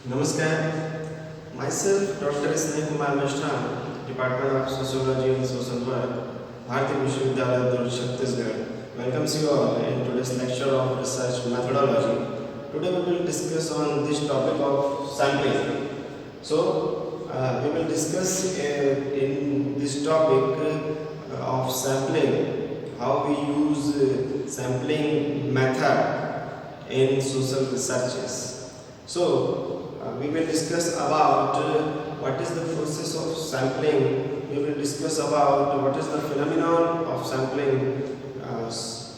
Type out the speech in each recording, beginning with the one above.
Namaskar. Myself, Dr. Kumar Meshram, Department of Sociology and Social Work, Bharati Vishwavidyalaya, Durg, Chhattisgarh, welcomes you all in today's lecture of research methodology. Today we will discuss on this topic of sampling. We will discuss in this topic of sampling, how we use sampling method in social researches. We will discuss about what is the process of sampling. We will discuss about what is the phenomenon of sampling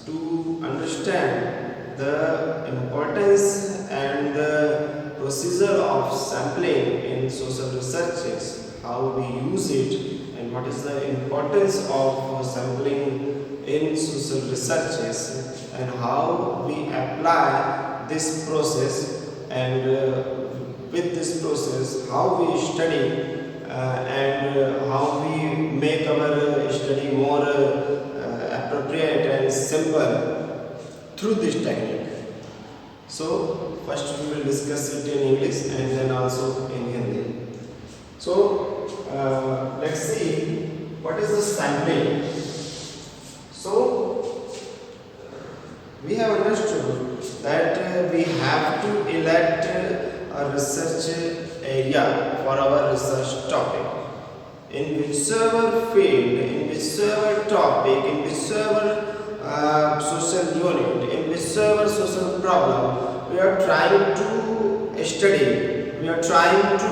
to understand the importance and the procedure of sampling in social researches, how we use it, and what is the importance of sampling in social researches, and how we apply this process, and with this process how we study and how we make our study more appropriate and simple through this technique. So first we will discuss it in English and then also in Hindi. Let's see what is the sampling. So we have understood that we have to elect a research area for our research topic. In whichever field, in whichever topic, in whichever social unit, in whichever social problem we are trying to study, we are trying to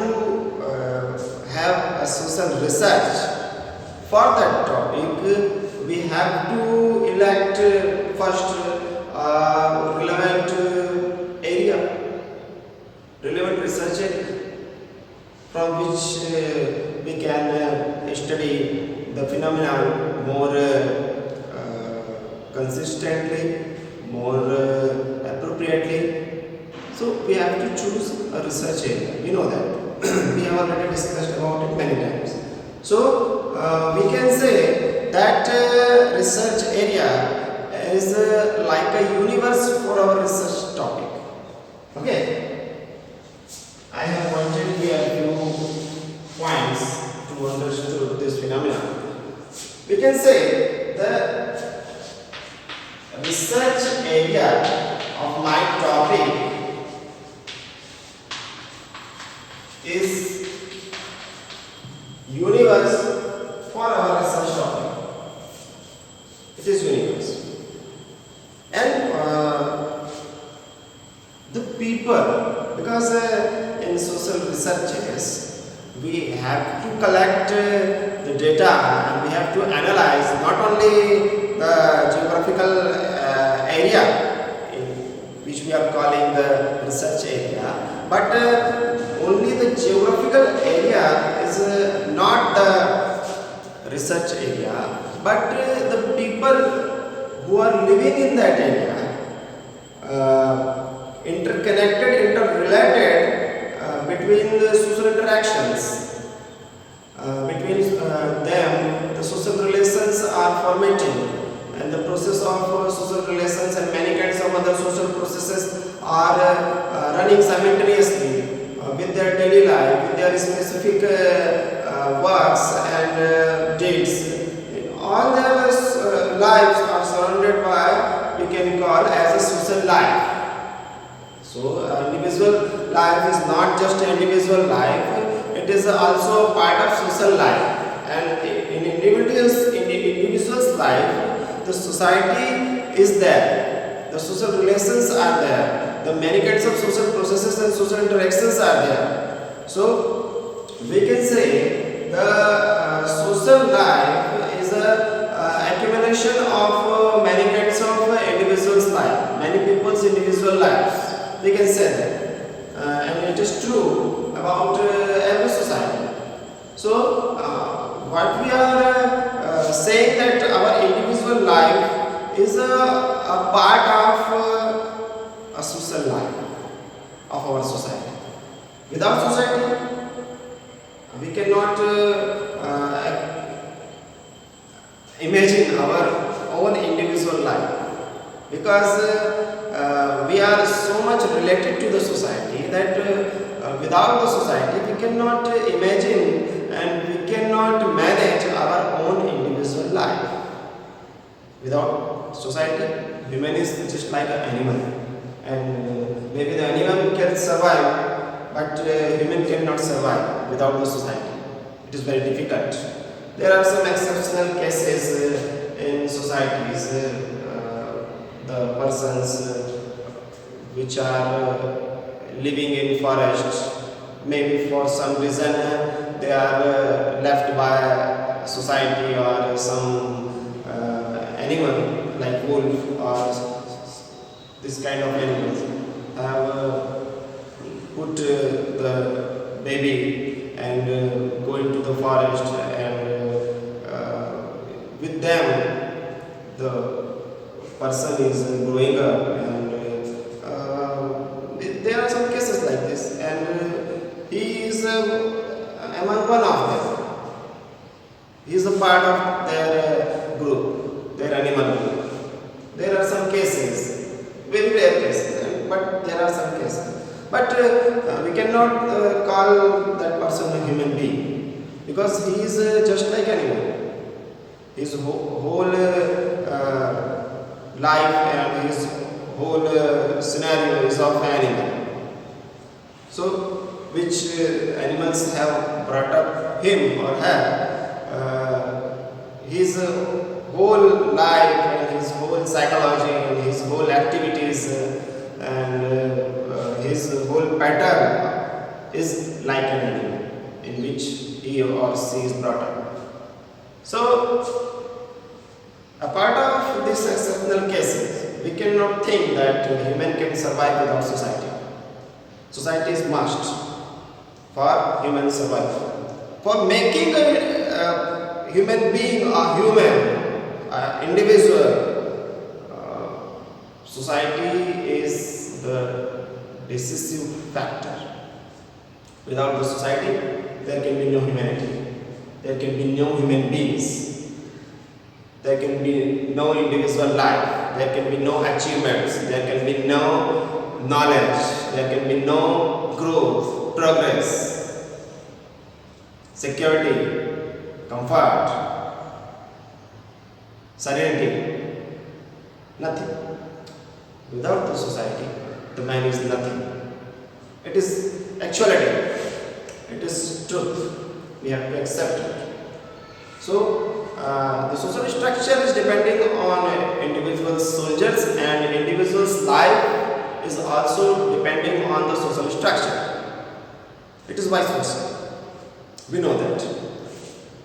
have a social research for that topic, we have to elect first relevant research area from which we can study the phenomenon more consistently, more appropriately. So we have to choose a research area. We know that. We have already discussed about it many times. So we can say that research area is like a universe for our research topic. Okay. I have pointed here a few points to understand this phenomenon. We can say the research area of my topic is universe for our research topic. It is universe. And the people, because in social researches we have to collect the data and we have to analyze not only the geographical area in which we are calling the research area, but only the geographical area is not the research area, but the people who are living in that area, interconnected, interrelated between the social interactions, between them, the social relations are formatting, and the process of social relations and many kinds of other social processes are running simultaneously with their daily life, with their specific works and deeds. All their lives are surrounded by, we can call as a social life. So individual life is not just individual life, it is also part of social life. And in individual's life, the society is there, the social relations are there, the many kinds of social processes and social interactions are there. So we can say the social life is a accumulation of many kinds of individuals' life, many people's individual lives. We can say that, and it is true about every society. So what we are saying that our individual life is a part of a social life of our society. Without society, we cannot imagine our own individual life, because we are so much related to the society that without the society, we cannot imagine and we cannot manage our own individual life. Without society, human is just like an animal, and maybe the animal can survive, but human cannot survive without the society. It is very difficult. There are some exceptional cases in societies. The persons which are living in forest, maybe for some reason they are left by society or some animal like wolf or this kind of animals have put the baby and go into the forest, and with them the person is growing up, and there are some cases like this, and he is among one of them. He is a part of their group, their animal group. There are some cases, very rare cases, but there are some cases. But we cannot call that person a human being, because he is just like animal. His whole life and his whole scenario is of animal. So, which animals have brought up him or her, his whole life and his whole psychology and his whole activities and his whole pattern is like an animal in which he or she is brought up. So, apart of these exceptional cases, we cannot think that human can survive without society. Society is must for human survival. For making a human being a human, individual, society is the decisive factor. Without the society, there can be no humanity. There can be no human beings. There can be no individual life. There can be no achievements. There can be no knowledge. There can be no growth, progress, security, comfort, serenity. Nothing. Without the society, the man is nothing. It is actuality. It is truth. We have to accept it. So, the social structure is depending on individual soldiers, and individual's life is also depending on the social structure. It is vice versa. We know that.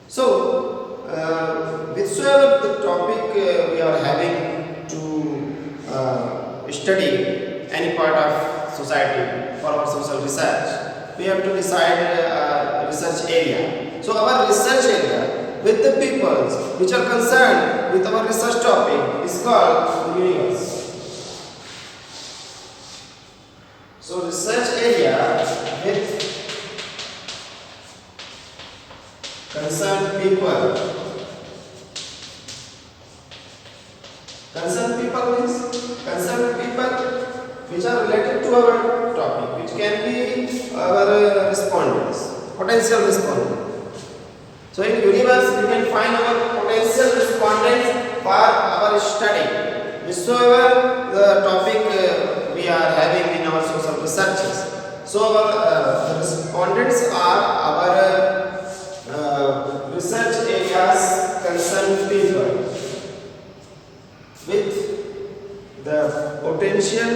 So, whichsoever the topic we are having to study any part of society for our social research, we have to decide a research area. So, our research area with the peoples which are concerned with our research topic is called the universe. So, research area with concerned people. Concerned people means concerned people which are related to our topic, which can be our respondents, potential respondents. So in universe we can find our potential respondents for our study, whichsoever the topic we are having in our social researches. So our the respondents are our research areas concerned people with the potential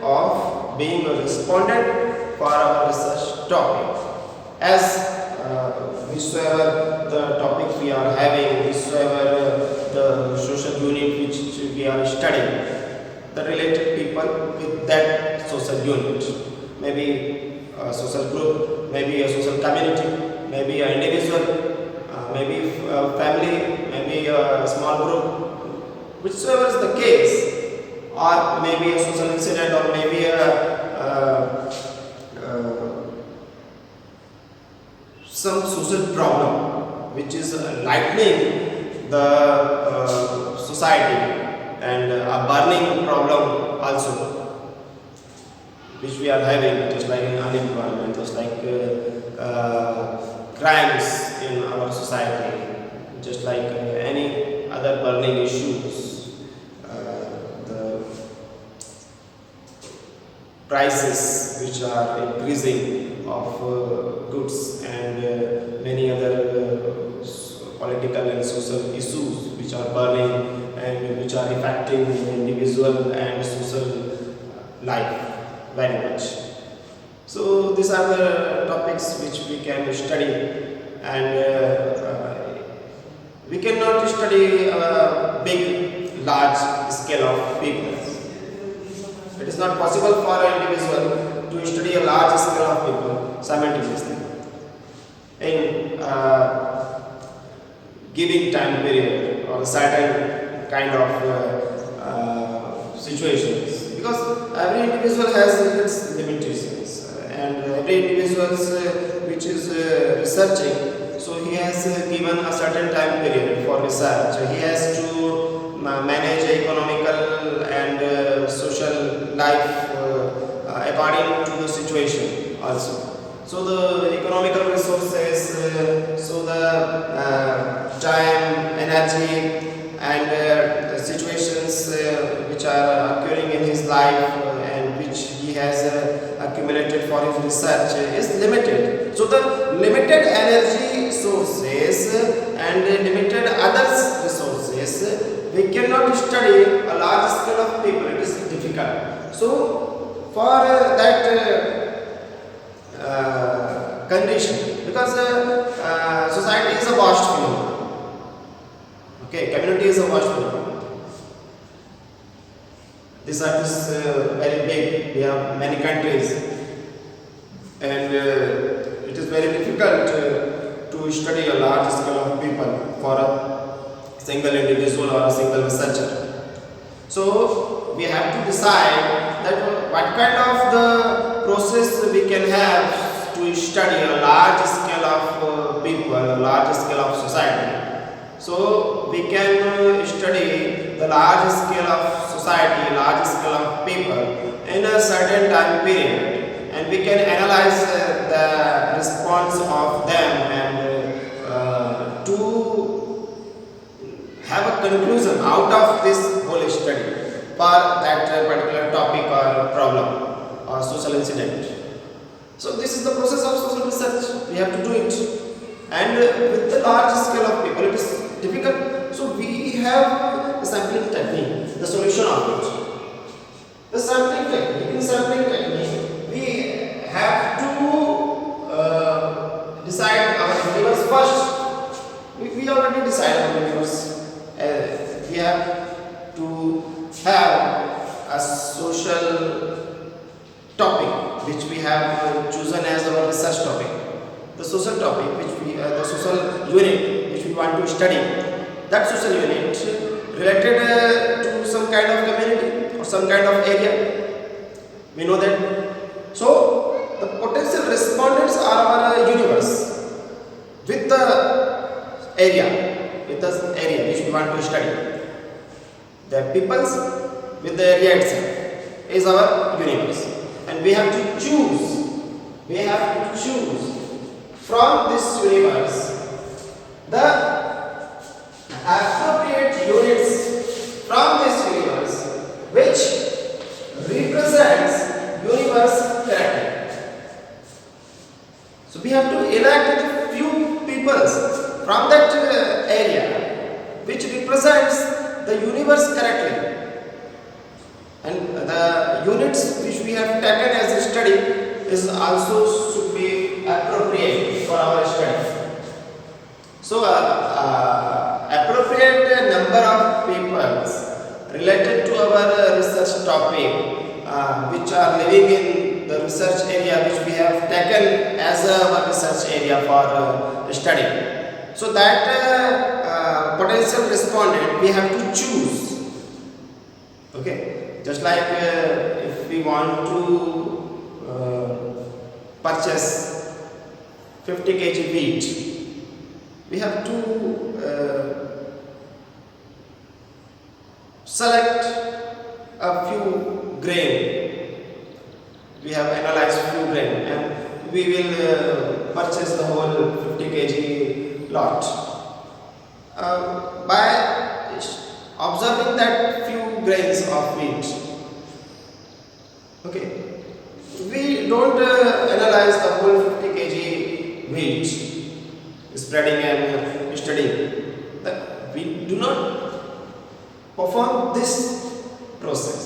of being a respondent for our research topic. As whichsoever the topic we are having, whichsoever the social unit which we are studying, the related people with that social unit, maybe a social group, maybe a social community, maybe an individual, maybe a family, maybe a small group, whichsoever is the case, or maybe a social incident, or maybe some social problem which is lightening the society, and a burning problem also. which we are having, just like unemployment, just like crimes in our society, just like any other burning issues, the prices which are increasing of goods and many other political and social issues which are burning and which are affecting individual and social life very much. So these are the topics which we can study, and we cannot study a big large scale of people. It is not possible for an individual to study a large scale of people simultaneously in giving time period or certain kind of situations, because every individual has its limitations, and every individual which is researching, so he has given a certain time period for research. He has to manage economical and social life according to the situation also. So the economical resources, so the time, energy, and the situations which are occurring in his life and which he has accumulated for his research is limited. So the limited energy sources and limited other resources, we cannot study a large scale of people. It is difficult. So for that condition, because society is a vast phenomenon. Okay, community is a vast phenomenon. This earth is very big. We have many countries, and it is very difficult to study a large scale of people for a single individual or a single researcher. So we have to decide that what kind of the process we can have to study a large scale of people, a large scale of society. So we can study the large scale of society, large scale of people in a certain time period, and we can analyze the response of them and to have a conclusion out of this whole study for that particular topic or problem or social incident. So this is the process of social research. We have to do it, and with the large scale of people, it is difficult. So we have the sampling technique, the solution of it. The sampling technique. In sampling technique, we have to decide our universe first. We already decided our universe. We have to have a social topic which we have chosen as our research topic. The social topic which we, the social unit which we want to study, that social unit related to some kind of community or some kind of area. We know that. So the potential respondents are our universe with the area, which we want to study. The peoples with the area itself is our universe. And we have to choose from this universe the appropriate units from this universe which represents universe character. So we have to elect few peoples from that area which represents the universe correctly. And the units which we have taken as a study is also should be appropriate for our study. So appropriate number of peoples related to our research topic which are living in the research area which we have taken as our research area for study. So that potential respondent we have to choose. Okay. Just like if we want to purchase 50 kg wheat, we have to select a few grain we have analyzed few grain and we will purchase the whole 50 kg lot. By observing that few grains of wheat, okay, we don't analyze the whole 50 kg wheat, spreading and studying. We do not perform this process.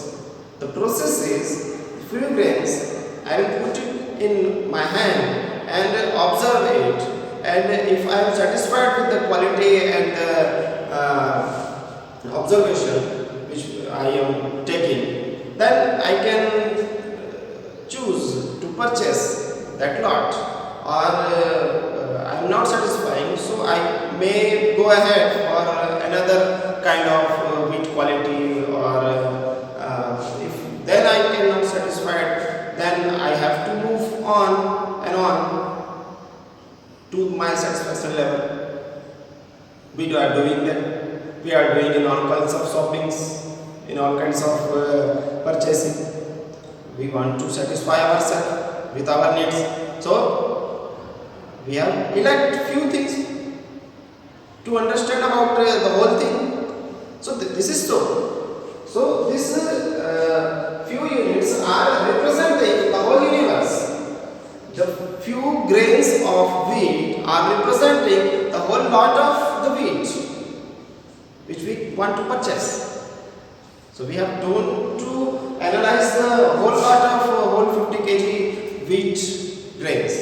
The process is few grains, I will put it in my hand and observe it, and if I am satisfied with the quality and the observation which I am taking, then I can choose to purchase that lot. Or I am not satisfying, so I may go ahead for another kind of wheat quality, or if then I cannot satisfied, then I have to move on and on to my satisfaction level. We are doing that. We are doing in all kinds of shoppings, in all kinds of purchasing. We want to satisfy ourselves with our needs. So we have elect few things to understand about the whole thing. So this is so. So this few units are representing the whole universe. The few grains of wheat are representing the whole lot of the wheat which we want to purchase. So we have to analyze the whole lot of whole 50 kg wheat grains.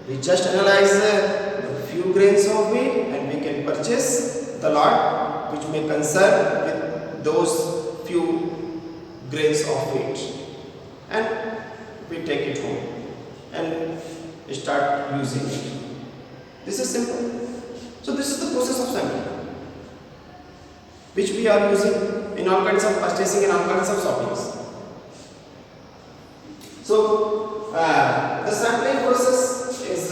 We just analyze the few grains of wheat and we can purchase the lot which may concern with those few grains of wheat, and we take it home and start using it. This is simple. So this is the process of sampling which we are using in all kinds of purchasing and all kinds of shoppings. So the sampling process is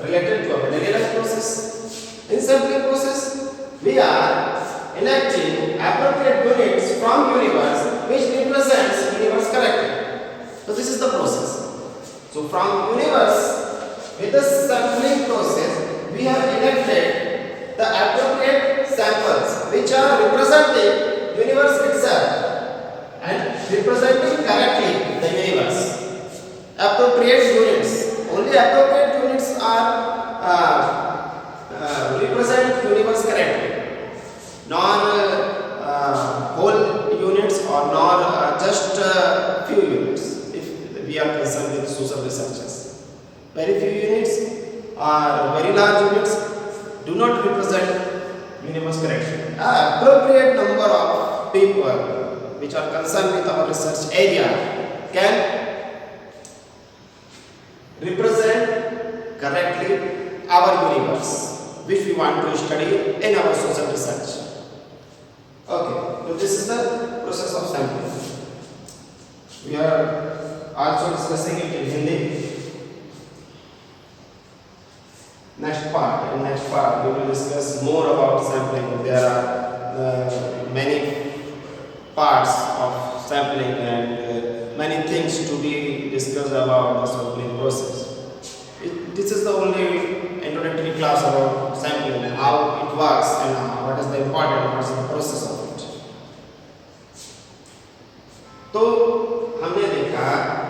related to our daily life process. In sampling process, we are electing appropriate units from universe which represents universe correctly. So this is the process. So from universe, with the sampling process, we have elected the appropriate samples which are representing universe itself and representing correctly the universe. Appropriate units. Only appropriate units are represent universe correctly, nor whole units or nor just few units. If we are concerned with social researchers, very few units or very large units do not represent universe correctly. Appropriate number of people which are concerned with our research area can represent correctly our universe which we want to study in our social research. Okay, so this is the process of sampling. We are also discussing it in Hindi. In next part we will discuss more about sampling. There are many parts of sampling and many things to be discussed about the sampling process. This is the only introductory class about sampling and how it works and what is the important, what is the process of it. तो हमने देखा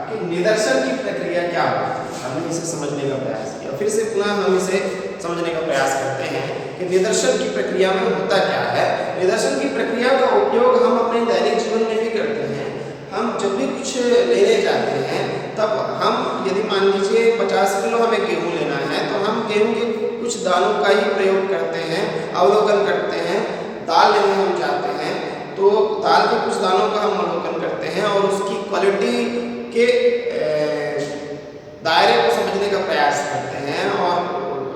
कि निदर्शन की प्रक्रिया क्या होती है, हमने इसे समझने का प्रयास किया। फिर से पुनः हम इसे समझने का प्रयास करते हैं कि निदर्शन की प्रक्रिया में होता क्या है। निदर्शन की प्रक्रिया का उपयोग हम अपने दैनिक जीवन में भी करते हैं। हम जब भी कुछ लेने जाते हैं तब हम यदि मान लीजिए 50 किलो हमें गेहूँ लेना है तो हम गेहूँ के कुछ दानों का ही प्रयोग करते हैं, अवलोकन करते हैं। दाल लेने हम जाते हैं तो दाल के कुछ दानों का हम अवलोकन करते हैं और उसकी क्वालिटी के दायरे को समझने का प्रयास करते हैं और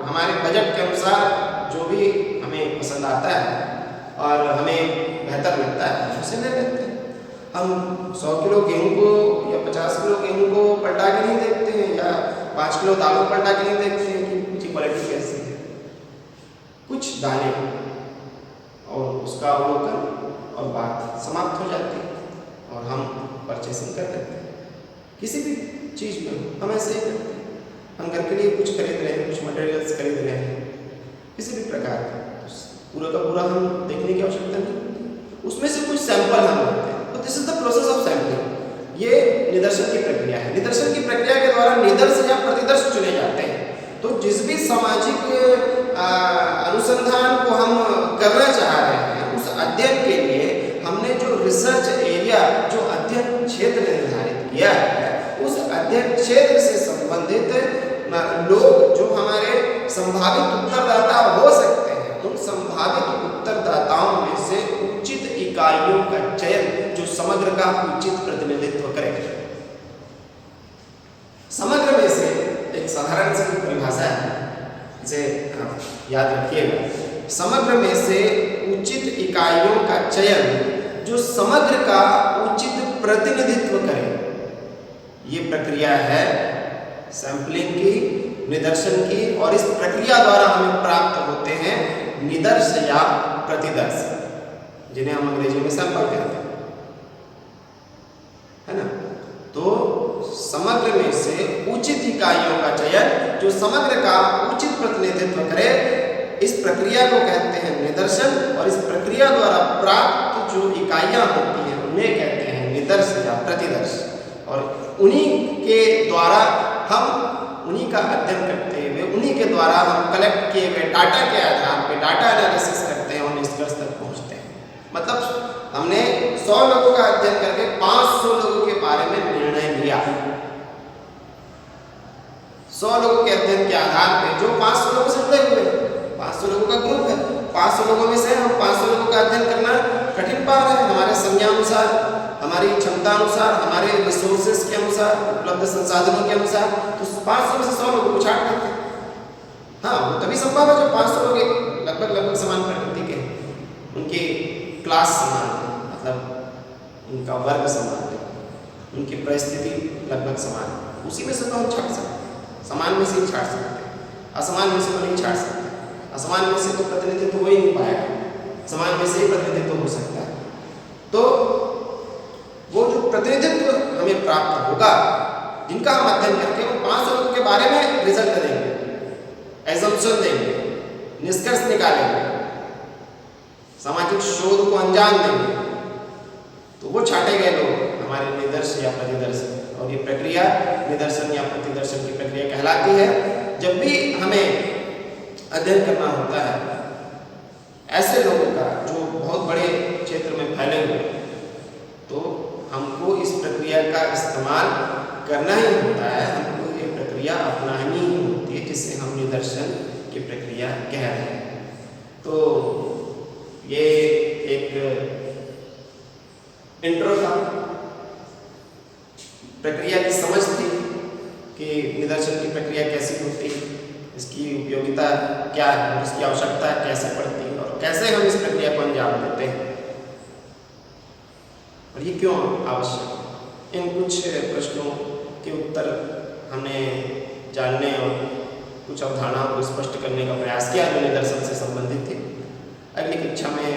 हमारे बजट के अनुसार जो भी हमें पसंद आता है और हमें बेहतर लगता है उसे ले लेते हैं। हम 100 किलो गेहूँ को या 50 किलो गेहूँ को पलटा के नहीं देखते हैं या 5 किलो दाल को पलटा के नहीं देखते हैं कि उसकी क्वालिटी कैसी है। कुछ दाने और उसका अवलोकन और बात समाप्त हो जाती है और हम परचेसिंग कर लेते हैं। किसी भी चीज़ में हम ऐसे ही करते हैं। हम घर के लिए कुछ खरीद रहे हैं, कुछ मटेरियल्स खरीद रहे हैं, किसी भी प्रकार का, पूरा का पूरा हम देखने की आवश्यकता नहीं, उसमें से कुछ सैंपल हम लेते हैं। तो this is the process of sampling. ये निदर्शन की प्रक्रिया है। निदर्शन की प्रक्रिया के द्वारा निदर्श या प्रतिदर्श चुने जाते हैं। तो जिस भी सामाजिक अनुसंधान को हम करना चाह रहे हैं, उस अध्ययन के लिए हमने जो रिसर्च एरिया, जो अध्ययन क्षेत्र निर्धारित किया है, उस अध्ययन क्षेत्र से संबंधित लोग जो हमारे संभावित उत्तरदाता हो सकते हैं, उन संभावित उत्तरदाताओं में से उचित इकाइयों का चयन जो समग्र का उचित प्रतिनिधित्व करेगा। समग्र में से एक साधारण सी परिभाषा है, इसे याद रखिएगा। समग्र में से उचित इकाइयों का चयन जो समग्र का उचित प्रतिनिधित्व करे, ये प्रक्रिया है सैंपलिंग की, निदर्शन की। और इस प्रक्रिया द्वारा हमें प्राप्त होते हैं निदर्श या प्रतिदर्श, जिन्हें हम अंग्रेजी में सैंपल कहते हैं, है ना। तो समग्र में से उचित इकाइयों का चयन जो समग्र का उचित प्रतिनिधित्व करे, इस प्रक्रिया को कहते हैं निदर्शन। और इस प्रक्रिया द्वारा प्राप्त जो इकाइयां होती हैं, उन्हें कहते हैं निदर्श या प्रतिदर्श। और उन्हीं के द्वारा हम उन्हीं का अध्ययन करते हुए, उन्हीं के द्वारा हम कलेक्ट किए हुए डाटा के आधार पर डाटा एनालिसिस करते हैं और निष्कर्ष तक पहुंचते हैं। मतलब हमने 100 लोगों का अध्ययन करके 500 लोगों के बारे में निर्णय लिया। 100 लोगों के अध्ययन के आधार पर जो 500 लोगों से जुड़े हुए, 500 लोगों का ग्रुप है, 500 लोगों में से हम 500 लोगों का अध्ययन करना कठिन पा रहे हैं। हमारे संज्ञानुसार, हमारी क्षमता अनुसार, हमारे रिसोर्सेस के अनुसार, उपलब्ध संसाधनों के अनुसार, तो 500 में से 100 लोगों को छांट देते हैं। हाँ, वो तभी संभव है जब 500 लोग लगभग समान प्रकृति के, उनकी क्लास समान है, मतलब उनका वर्ग समान है, उनकी परिस्थिति लगभग समान है, उसी में से तो हम छांट सकते हैं। समान में से ही छांट सकते हैं, असमान में से तो नहीं छांट सकते। असमान में से तो प्रतिनिधित्व हो ही नहीं पाएगा, समान में से ही प्रतिनिधित्व हो सकता है। तो वो जो प्रतिनिधित्व हमें प्राप्त होगा, जिनका हम अध्ययन करके वो 500 लोगों के बारे में रिजल्ट देंगे, एजम्पशन देंगे, निष्कर्ष निकालेंगे, सामाजिक शोध को अंजाम देंगे, तो वो छांटे गए लोग हमारे निदर्श या प्रतिदर्श। और ये प्रक्रिया निदर्शन या प्रतिदर्शन की प्रक्रिया कहलाती है। जब भी हमें अध्ययन करना होता है ऐसे लोगों का जो बहुत बड़े क्षेत्र में फैले हुए, तो हमको इस प्रक्रिया का इस्तेमाल करना ही होता है, हमको ये प्रक्रिया अपनानी ही होती है, जिसे हम निदर्शन की प्रक्रिया कह रहे हैं। तो ये एक इंट्रो था, प्रक्रिया की समझ थी कि निदर्शन की प्रक्रिया कैसी होती है, इसकी उपयोगिता क्या है और इसकी आवश्यकता कैसे पड़ती है और कैसे हम इस प्रक्रिया को अंजाम देते हैं और ये क्यों आवश्यक है। इन कुछ प्रश्नों के उत्तर हमने जानने और कुछ अवधारणाओं को स्पष्ट करने का प्रयास किया जो निदर्शन से संबंधित थे। अगली कक्षा में